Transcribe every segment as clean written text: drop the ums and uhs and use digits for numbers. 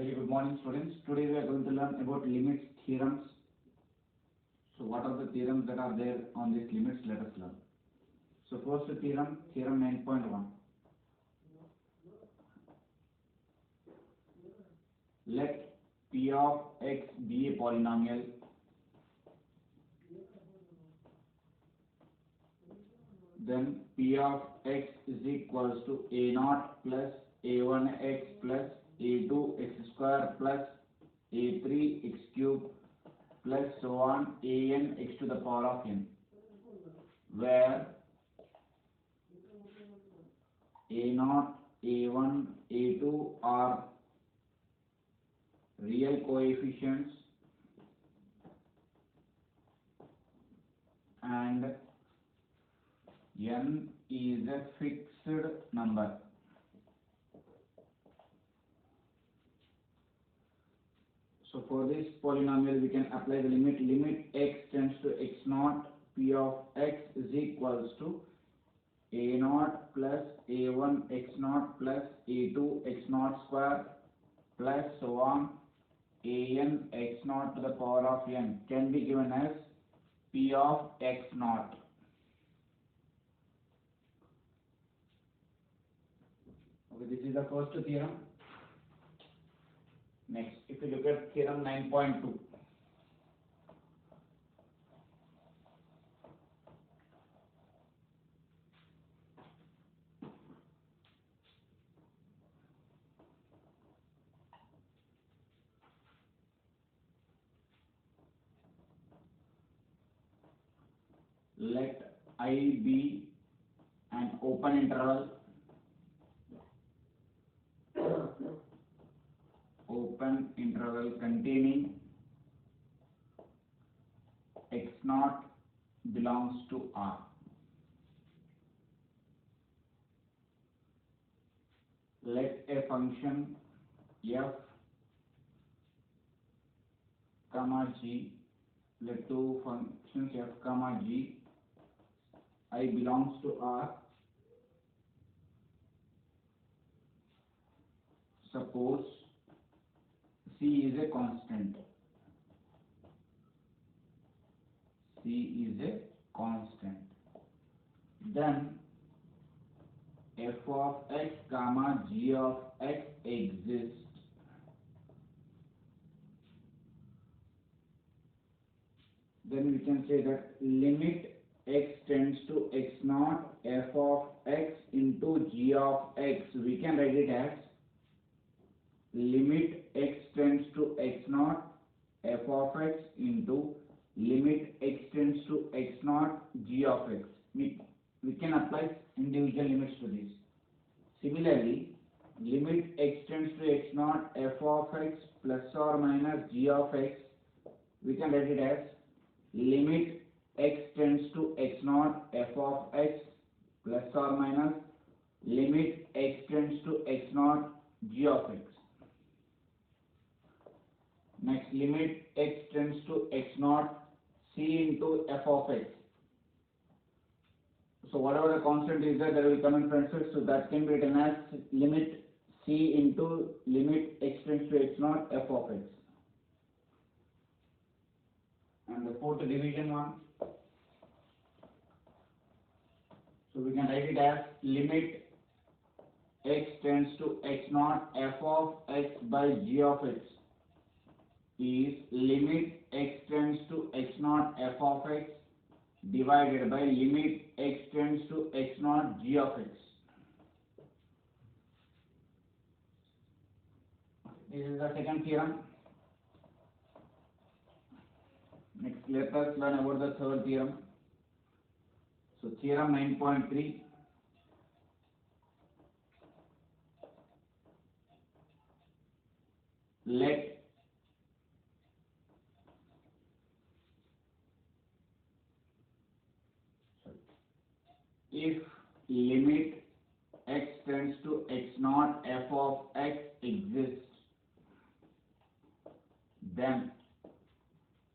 Very good morning, students. Today we are going to learn about limits theorems. So what are the theorems that are there on these limits? Let us learn. So first theorem, theorem 9.1. Let P of x be a polynomial then P of x is equals to a naught plus a1x plus a2x square plus a3x cube plus so on an x to the power of n, where a0, a1, a2 are real coefficients and n is a fixed number. So for this polynomial we can apply the limit x tends to x naught, P of x is equals to a naught plus a1 x naught plus a2 x naught square plus so on an x naught to the power of n can be given as P of x naught. Okay, this is the first theorem. Next, if you look at theorem 9.2. Let I be an open interval containing x naught belongs to R. Let a function f comma g, let two functions f comma g I belongs to R. Suppose C is a constant. C is a constant. Then f of x comma g of x exists. Then we can say that limit x tends to x naught f of x into g of x. We can write it as limit x tends to x naught f of x into limit x tends to x naught g of x. We can apply individual limits to this. Similarly, limit x tends to x naught f of x plus or minus g of x, we can write it as limit x tends to x naught f of x plus or minus limit x tends to x naught g of x. Next, limit x tends to x naught c into f of x. So whatever the constant is there, that will come in parentheses. So that can be written as limit c into limit x tends to x naught f of x. And the fourth division one. So we can write it as limit x tends to x naught f of x by g of x is limit x tends to x naught f of x divided by limit x tends to x naught g of x. This is the second theorem. Next, let us learn about the third theorem. So theorem 9.3. Let if limit x tends to x naught f of x exists, then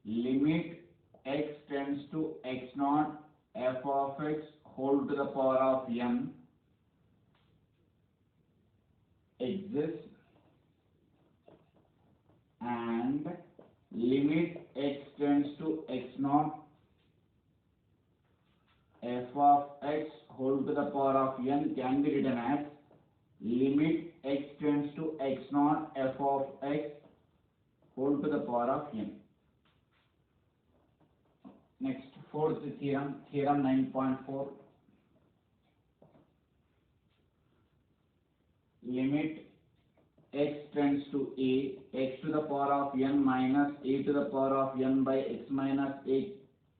limit x tends to x naught f of x whole to the power of n exists and limit x tends to x naught f of x whole to the power of n can be written as limit x tends to x naught f of x whole to the power of n. Next, fourth theorem, theorem 9.4. Limit x tends to a, x to the power of n minus a to the power of n by x minus a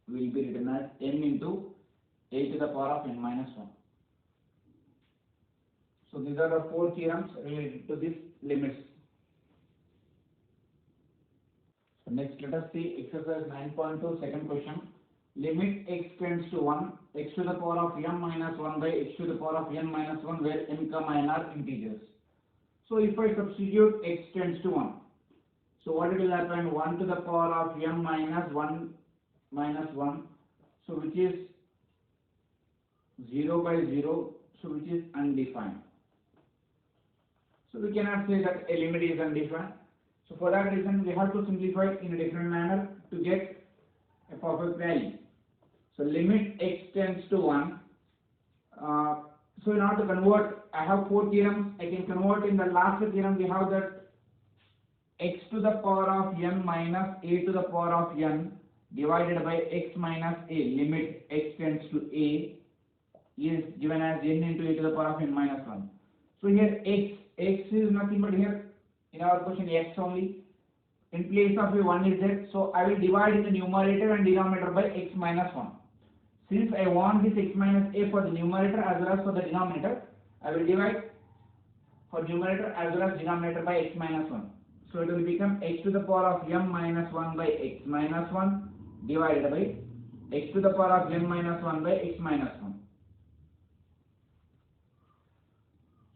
will be written as n into a to the power of n minus 1. So these are the four theorems related to these limits. So next let us see exercise 9.2, second question. Limit x tends to 1, x to the power of m minus 1 by x to the power of n minus 1 where n, n are integers. So if I substitute x tends to 1, so what it will happen? 1 to the power of m minus 1 minus 1, so which is 0 by 0, so which is undefined. So we cannot say that a limit is undefined. So for that reason we have to simplify in a different manner to get a perfect value. So limit x tends to 1. So in order to convert, I have four theorems. I can convert in the last theorem. We have that x to the power of n minus a to the power of n divided by x minus a. Limit x tends to a is given as n into a to the power of n minus 1. So here x is nothing but here in our question x only. In place of a 1 is there. So I will divide in the numerator and denominator by x minus 1. Since I want this x minus a for the numerator as well as for the denominator, I will divide for numerator as well as denominator by x minus 1. So it will become x to the power of m minus 1 by x minus 1 divided by x to the power of n minus 1 by x minus 1.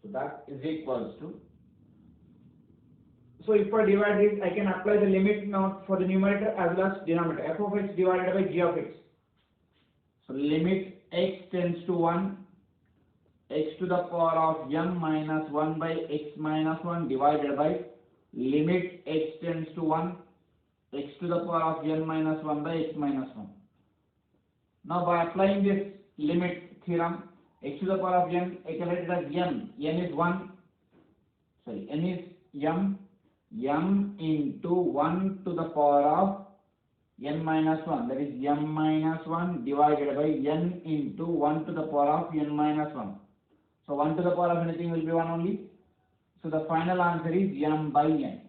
So that is equals to. So if I divide this, I can apply the limit now for the numerator as well as denominator. F of x divided by g of x. So limit x tends to 1, x to the power of m minus 1 by x minus 1 divided by limit x tends to 1, x to the power of n minus 1 by x minus 1. Now by applying this limit theorem, x to the power of n, I can write it as m. N is 1, sorry, n is m into 1 to the power of n minus 1, that is m minus 1 divided by n into 1 to the power of n minus 1. So 1 to the power of anything will be 1 only. So the final answer is m by n.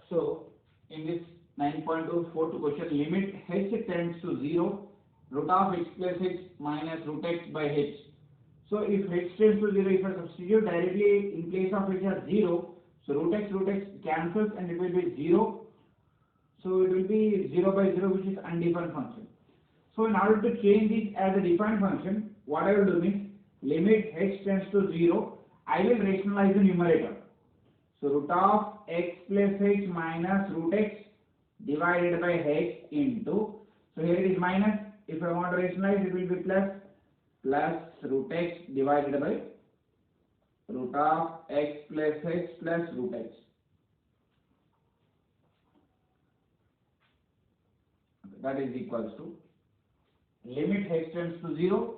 So in this 9.2 fourth question, limit h tends to 0, root of x plus h minus root x by h. So if h tends to 0, if I substitute directly in place of h as 0, so root x cancels and it will be 0. So it will be 0 by 0, which is undefined function. So in order to change this as a defined function, what I will do means limit h tends to 0, I will rationalize the numerator. So root of x plus h minus root x divided by h into, so here it is minus, if I want to rationalize it will be plus root x divided by root of x plus h plus root x. That is equals to limit h tends to 0,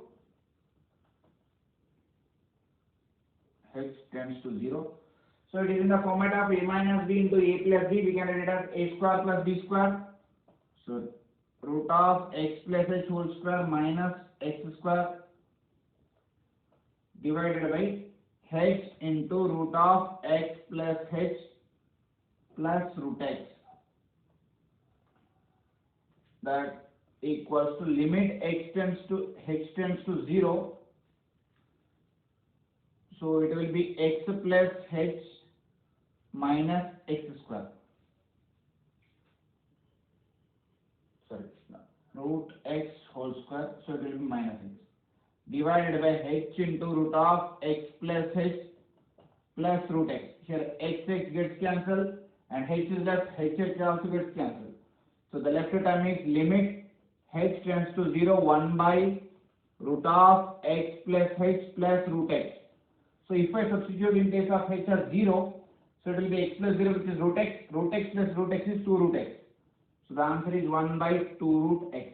h tends to 0. So it is in the format of a minus b into a plus b. We can write it as a square plus b square. So root of x plus h whole square minus x square divided by h into root of x plus h plus root x. That equals to limit h tends to 0. So it will be x plus h minus x square. Sorry, root x whole square. So it will be minus x divided by h into root of x plus h plus root x. Here x gets cancelled and h is left. H also gets cancelled. So the left term is limit h tends to 0, 1 by root of x plus h plus root x. So if I substitute in case of h as 0, so it will be x plus 0, which is root x plus root x is 2 root x. So the answer is 1 by 2 root x.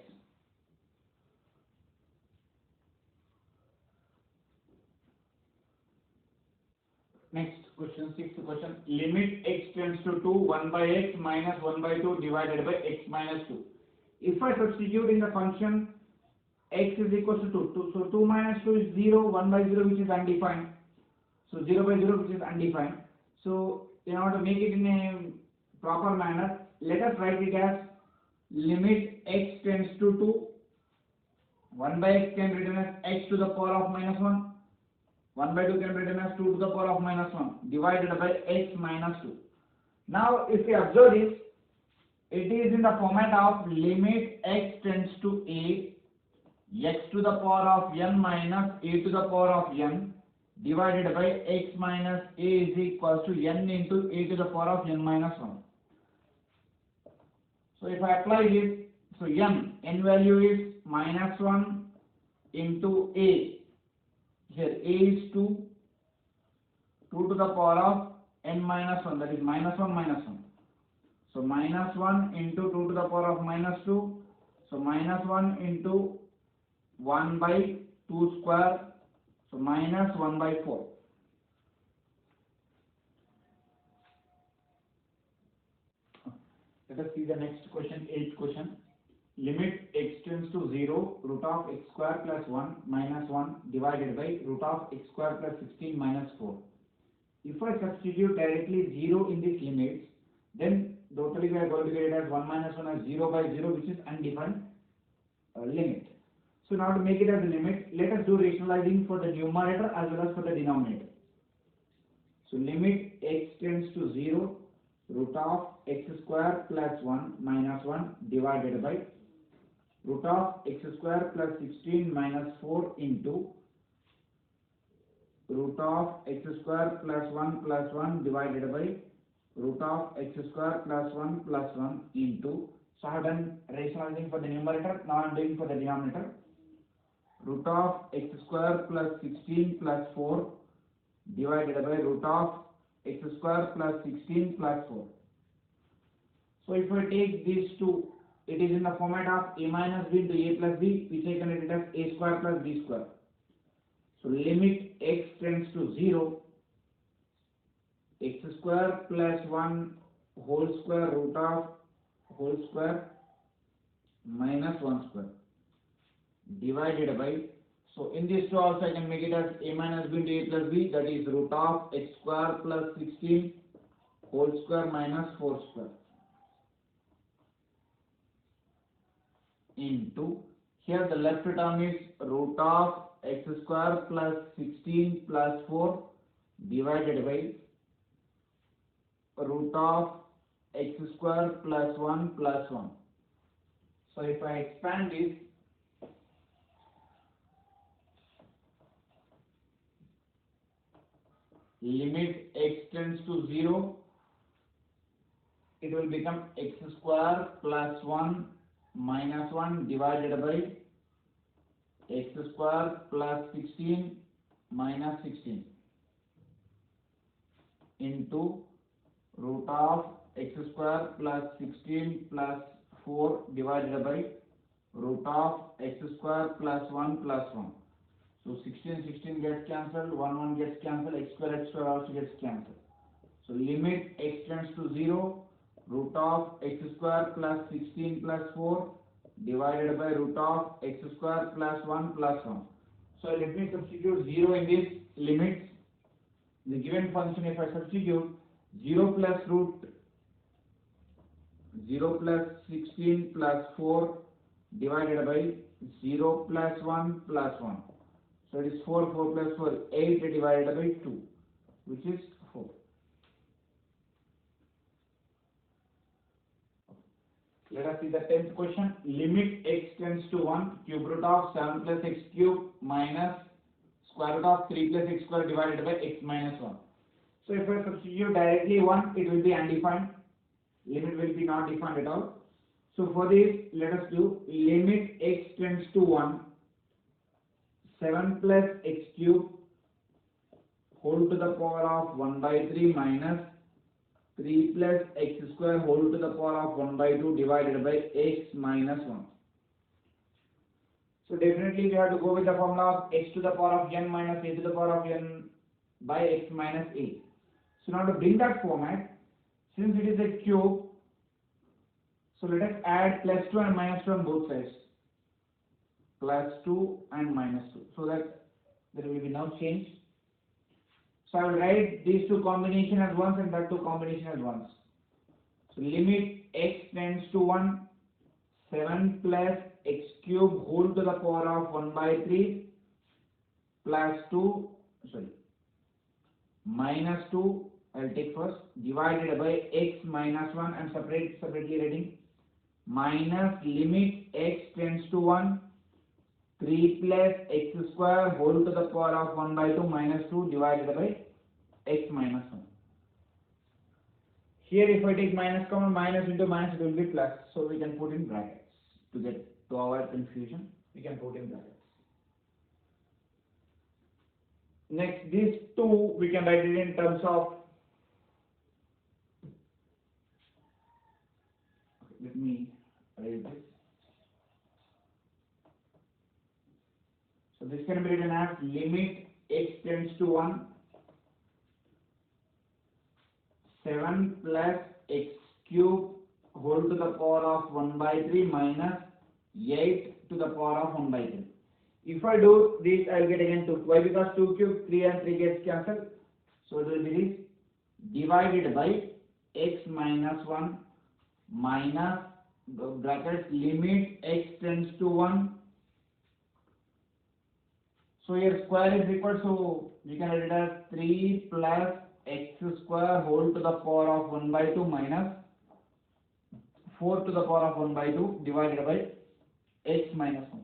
Next question, sixth question. Limit x tends to 2, 1 by x minus 1 by 2 divided by x minus 2. If I substitute in the function x is equal to 2, so 2 minus 2 is 0, 1 by 0 which is undefined. So 0 by 0 which is undefined. So in order to make it in a proper manner, let us write it as limit x tends to 2, 1 by x can be written as x to the power of minus 1. 1 by 2 can be written as 2 to the power of minus 1 divided by x minus 2. Now if we observe this, it is in the format of limit x tends to a, x to the power of n minus a to the power of n divided by x minus a is equal to n into a to the power of n minus 1. So if I apply this, so n value is minus 1 into a. Here a is 2 to the power of n minus 1, that is minus 1 minus 1. So minus 1 into 2 to the power of minus 2. So minus 1 into 1 by 2 square. So minus 1 by 4. Let us see the next question, eighth question. Limit x tends to 0, root of x square plus 1 minus 1 divided by root of x square plus 16 minus 4. If I substitute directly 0 in these limits, then totally we are going to get it as 1 minus 1 as 0 by 0, which is undefined limit. So now to make it as a limit, let us do rationalizing for the numerator as well as for the denominator. So limit x tends to 0, root of x square plus 1 minus 1 divided by root of x square plus 16 minus 4 into root of x square plus 1 divided by root of x square plus 1 into, so I have done rationalizing for the numerator, now I am doing for the denominator. Root of x square plus 16 plus 4 divided by root of x square plus 16 plus 4. So if I take these two, it is in the format of a minus b into a plus b, which I can write it as a square plus b square. So limit x tends to 0, x square plus 1 whole square root of whole square minus 1 square divided by, so in this two also I can make it as a minus b into a plus b, that is root of x square plus 16 whole square minus 4 square into, here the left term is root of x square plus 16 plus 4 divided by root of x square plus 1 plus 1. So if I expand this, limit x tends to 0, it will become x square plus 1 minus 1 divided by x square plus 16 minus 16 into root of x square plus 16 plus 4 divided by root of x square plus 1 plus 1. So 16 gets cancelled, 1 gets cancelled, x square also gets cancelled. So limit x tends to 0, root of x square plus 16 plus 4 divided by root of x square plus 1 plus 1. So let me substitute 0 in this limits. The given function, if I substitute 0 plus 16 plus 4 divided by 0 plus 1 plus 1. So it is 4 plus 4, 8 divided by 2, which is 4. Let us see the 10th question. Limit x tends to 1, cube root of 7 plus x cube minus square root of 3 plus x square divided by x minus 1. So if I substitute directly 1, it will be undefined. Limit will be not defined at all. So for this, let us do limit x tends to 1. 7 plus x cube whole to the power of 1 by 3 minus 3 plus x square whole to the power of 1 by 2 divided by x minus 1. So definitely we have to go with the formula of x to the power of n minus a to the power of n by x minus a. So now to bring that format, since it is a cube, so let us add plus 2 and minus 2 on both sides. Plus 2 and minus 2. So that there will be no change. So I will write these two combination as once and that two combination as once. So limit x tends to 1, 7 plus x cube whole to the power of 1 by 3 plus 2, minus 2, I will take first, divided by x minus 1 and separately writing, minus limit x tends to 1, 3 plus x square whole to the power of 1 by 2 minus 2 divided by x minus 1. Here if I take minus common, minus into minus it will be plus, so we can put in brackets to avoid confusion. We can put in brackets. Next, these two we can write it in terms of, let me write this. So this can be written as limit x tends to 1, 7 plus x cube whole to the power of 1 by 3 minus 8 to the power of 1 by 3. If I do this, I will get again 2. Why? Because 2 cube, 3 and 3 gets cancelled. So it will be this divided by x minus 1 minus brackets limit x tends to 1. So here square is equal, so we can write it as 3 plus x square whole to the power of 1 by 2 minus 4 to the power of 1 by 2 divided by x minus 1.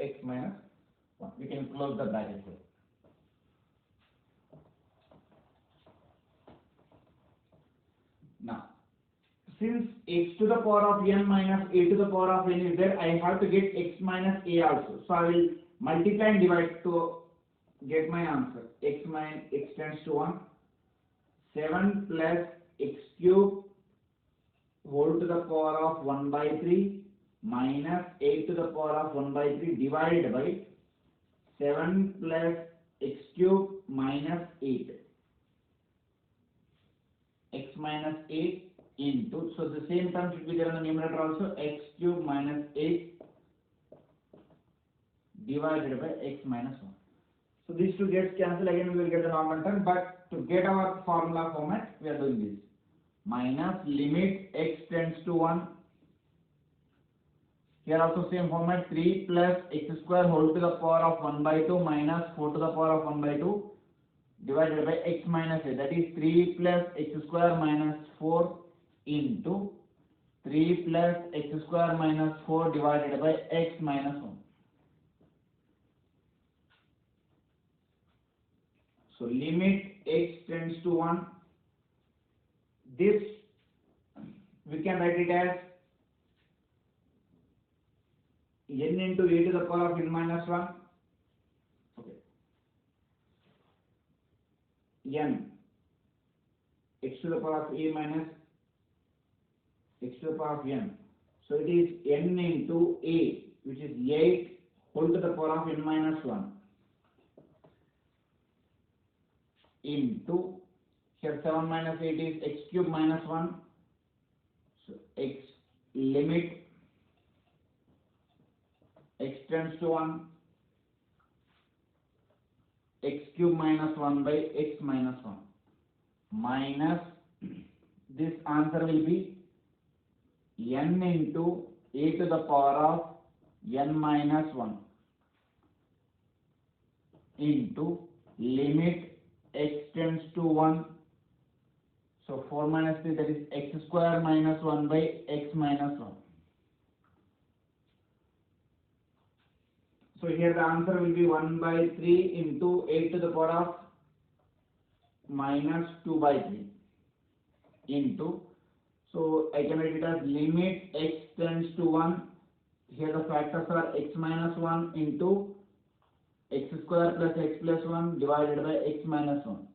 X minus 1. We can close the bracket here. Now, since x to the power of n minus a to the power of n is there, I have to get x minus a also. So I will multiply and divide to get my answer. X tends to 1. 7 plus x cube whole to the power of 1 by 3 minus 8 to the power of 1 by 3 divided by 7 plus x cube minus 8. X minus 8 into, so the same term should be there in the numerator also, x cube minus 8 divided by x minus 1. So these two gets cancelled, again we will get the normal term, but to get our formula format, we are doing this. Minus limit x tends to 1. Here also same format, 3 plus x square whole to the power of 1 by 2 minus 4 to the power of 1 by 2 divided by x minus a, that is 3 plus x square minus 4 into 3 plus x square minus 4 divided by x minus 1. So limit x tends to 1. This we can write it as n into a to the power of n minus 1. Okay. N x to the power of a minus x to the power of n. So it is n into a, which is 8 whole to the power of n minus 1 into, here 7 minus 8 is x cube minus 1. So x limit x tends to 1, x cube minus 1 by x minus 1 minus, this answer will be n into a to the power of n minus 1 into limit x tends to 1. So 4 minus 3, that is x square minus 1 by x minus 1. So here the answer will be 1 by 3 into 8 to the power of minus 2 by 3 into, so So I can write it as limit x tends to 1. Here the factors are x minus 1 into x square plus x plus 1 divided by x minus 1.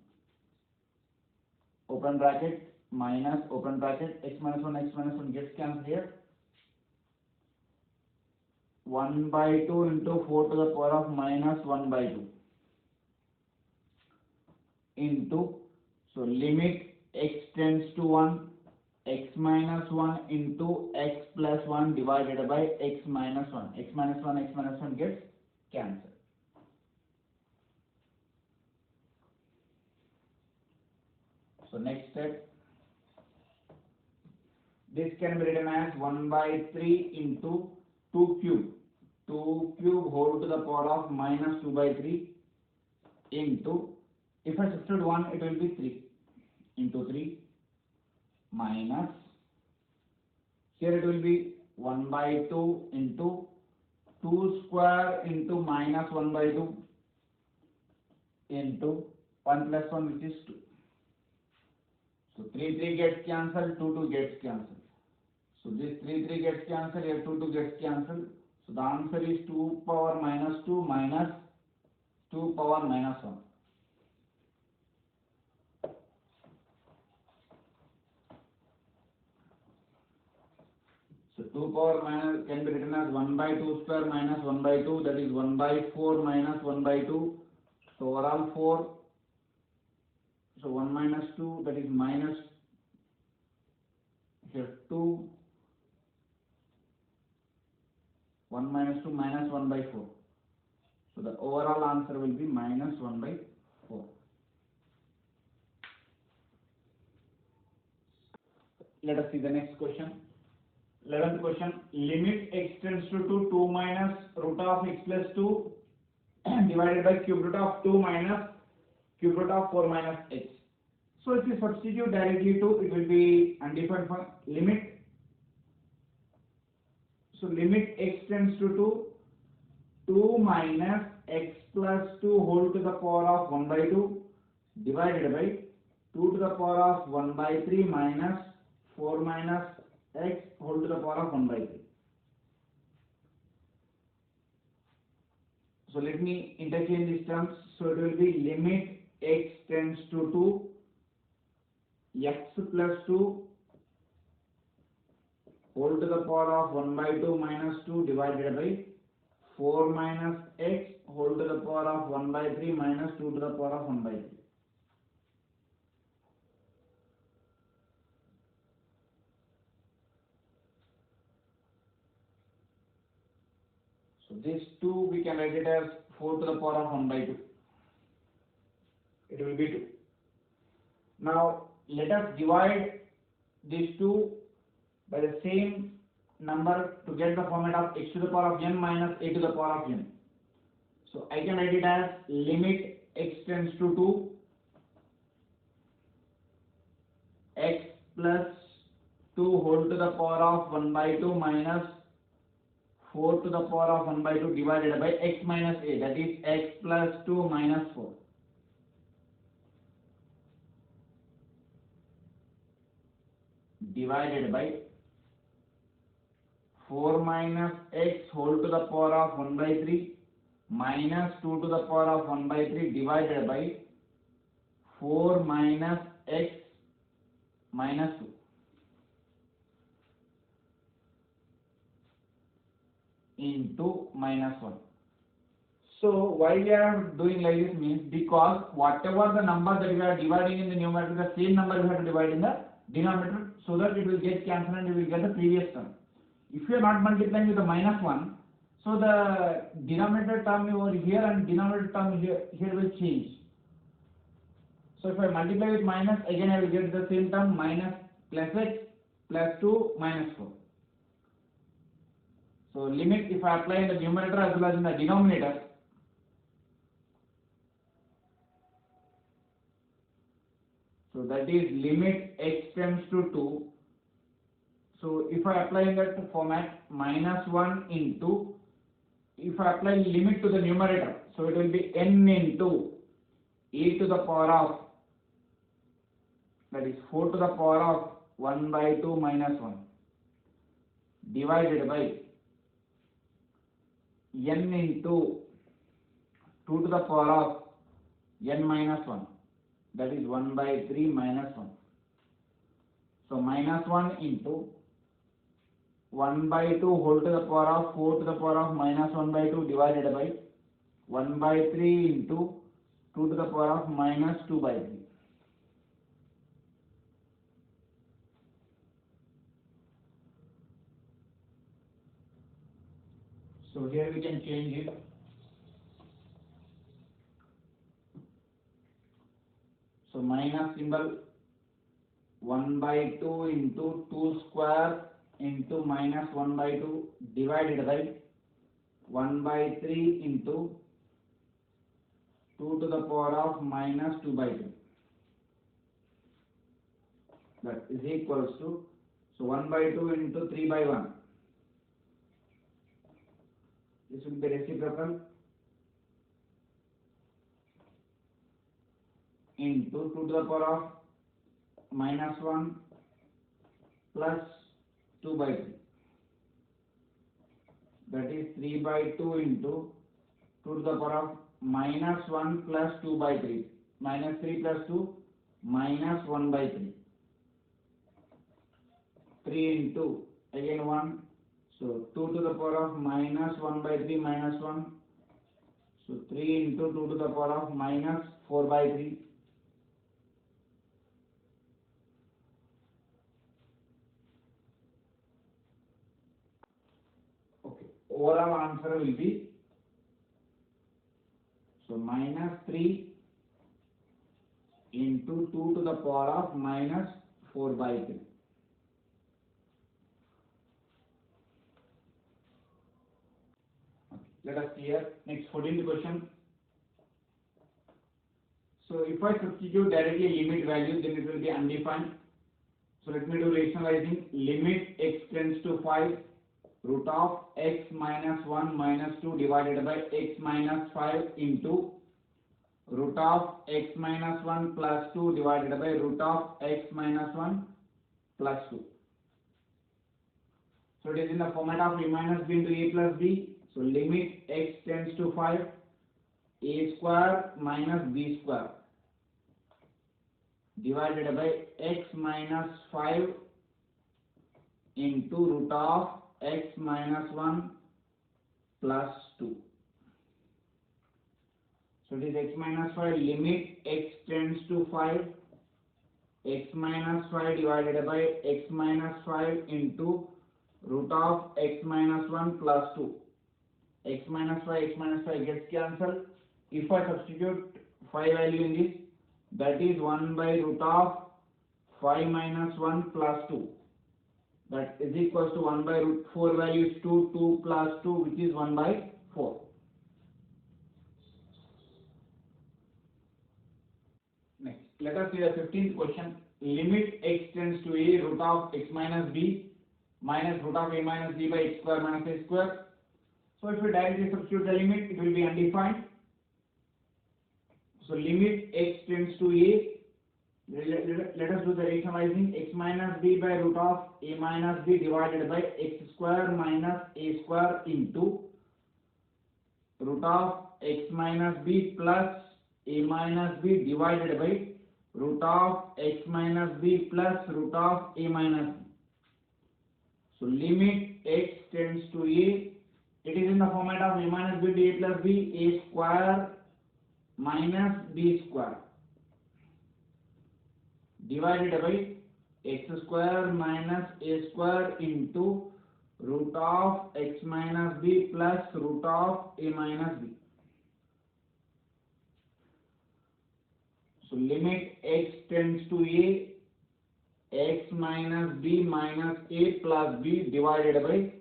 Open bracket minus open bracket x minus 1 gets cancelled here. 1 by 2 into 4 to the power of minus 1 by 2 into, so limit x tends to 1, x minus 1 into x plus 1 divided by x minus 1. X minus 1 gets cancelled. So next step, this can be written as 1 by 3 into 2 cube. 2 cube whole to the power of minus 2 by 3 into, if I substitute 1, it will be 3 into 3 minus, here it will be 1 by 2 into 2 square into minus 1 by 2 into 1 plus 1, which is 2. So 3 gets cancelled, 2 gets cancelled. So this 3 gets cancelled, here 2 gets cancelled. So the answer is 2 power minus 2 minus 2 power minus 1. So 2 power minus can be written as 1 by 2 square minus 1 by 2, that is 1 by 4 minus 1 by 2. So overall 4. So 1 minus 2, that is minus, here 2. 1 minus 2 minus 1 by 4. So the overall answer will be minus 1 by 4. Let us see the next question. 11th question. Limit x tends to 2 minus root of x plus 2 divided by cube root of 2 minus cube root of 4 minus x. So if you substitute directly 2, it will be undefined for limit. So limit x tends to 2 minus x plus 2 whole to the power of 1 by 2 divided by 2 to the power of 1 by 3 minus 4 minus x whole to the power of 1 by 3. So let me interchange these terms. So it will be limit x tends to 2 x plus 2 whole to the power of 1 by 2 minus 2 divided by 4 minus x whole to the power of 1 by 3 minus 2 to the power of 1 by 3. So this 2 we can write it as 4 to the power of 1 by 2. It will be 2. Now let us divide these 2 by the same number to get the format of x to the power of n minus a to the power of n. So I can write it as limit x tends to 2 x plus 2 whole to the power of 1 by 2 minus 4 to the power of 1 by 2 divided by x minus a, that is x plus 2 minus 4. Divided by 4 minus x whole to the power of 1 by 3 minus 2 to the power of 1 by 3 divided by 4 minus x minus 2. Into minus 1. So why we are doing like this means because whatever the number that we are dividing in the numerator, the same number we have to divide in the denominator, so that it will get cancelled and we will get the previous term. If you are not multiplying with the minus 1, so the denominator term over here and denominator term here will change. So if I multiply with minus, again I will get the same term minus plus x plus 2 minus 4. So limit, if I apply in the numerator as well as in the denominator, so that is limit x tends to 2. So if I apply in that format, minus 1 into, if I apply limit to the numerator, so it will be n into e to the power of, that is 4 to the power of 1 by 2 minus 1 divided by n into 2 to the power of n minus 1, that is 1 by 3 minus 1. So minus 1 into 1 by 2 whole to the power of 4 to the power of minus 1 by 2 divided by 1 by 3 into 2 to the power of minus 2 by 3. So here we can change it. So minus symbol 1 by 2 into 2 square into minus 1 by 2 divided by 1 by 3 into 2 to the power of minus 2 by 3. That is equals to, so 1 by 2 into 3 by 1. This will be reciprocal into 2 to the power of minus 1 plus 2 by 3. That is 3 by 2 into 2 to the power of minus 1 plus 2 by 3. Minus 3 plus 2, minus 1 by 3. 3 into, again 1. So 2 to the power of minus 1 by 3 minus 1. So 3 into 2 to the power of minus 4 by 3. Okay. Overall answer will be, so minus 3 into 2 to the power of minus 4 by 3. Let us see here. Next 14th question. So if I substitute directly limit value, then it will be undefined. So let me do rationalizing. Limit x tends to 5, root of x minus 1 minus 2 divided by x minus 5 into root of x minus 1 plus 2 divided by root of x minus 1 plus 2. So it is in the format of a minus b into a plus b. So limit x tends to 5, a square minus b square divided by x minus 5 into root of x minus 1 plus 2. So it is x minus 5, limit x tends to 5, x minus 5 divided by x minus 5 into root of x minus 1 plus 2. X minus 5 gets cancelled. If I substitute 5 value in this, that is 1 by root of 5 minus 1 plus 2. That is equals to 1 by root 4 value is 2, 2 plus 2, which is 1 by 4. Next, let us see the 15th question. Limit x tends to a, root of x minus b minus root of a minus b by x square minus a square. So if we directly substitute the limit, it will be undefined. So limit x tends to a, let us do the rationalizing. X minus b by root of a minus b divided by x square minus a square into root of x minus b plus a minus b divided by root of x minus b plus root of a minus b. So limit x tends to a, it is in the format of a minus b to a plus b, a square minus b square divided by x square minus a square into root of x minus b plus root of a minus b. So limit x tends to a, x minus b minus a plus b divided by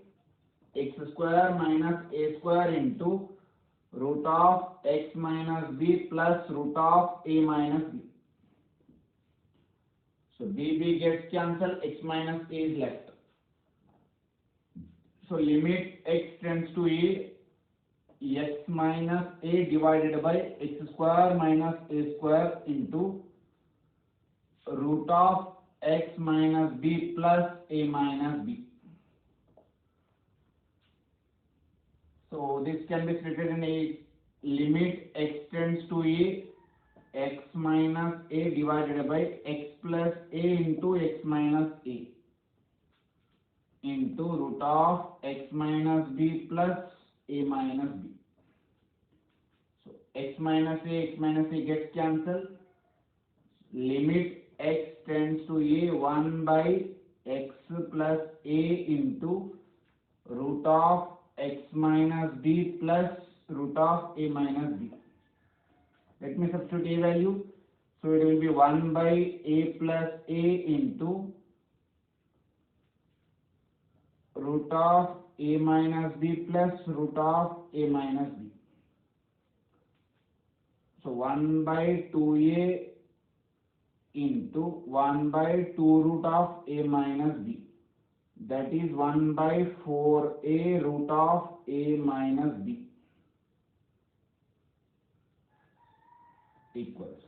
x square minus a square into root of x minus b plus root of a minus b. So b gets cancelled, x minus a is left. So limit x tends to a, x minus a divided by x square minus a square into root of x minus b plus a minus b. So this can be stated in a limit x tends to a, x minus a divided by x plus a into x minus a into root of x minus b plus a minus b. So x minus a gets cancelled. Limit x tends to a 1 by x plus a into root of x minus b plus root of a minus b. Let me substitute a value. So it will be 1 by a plus a into root of a minus b plus root of a minus b. So 1 by 2a into 1 by 2 root of a minus b. That is 1 by 4a root of a minus b equals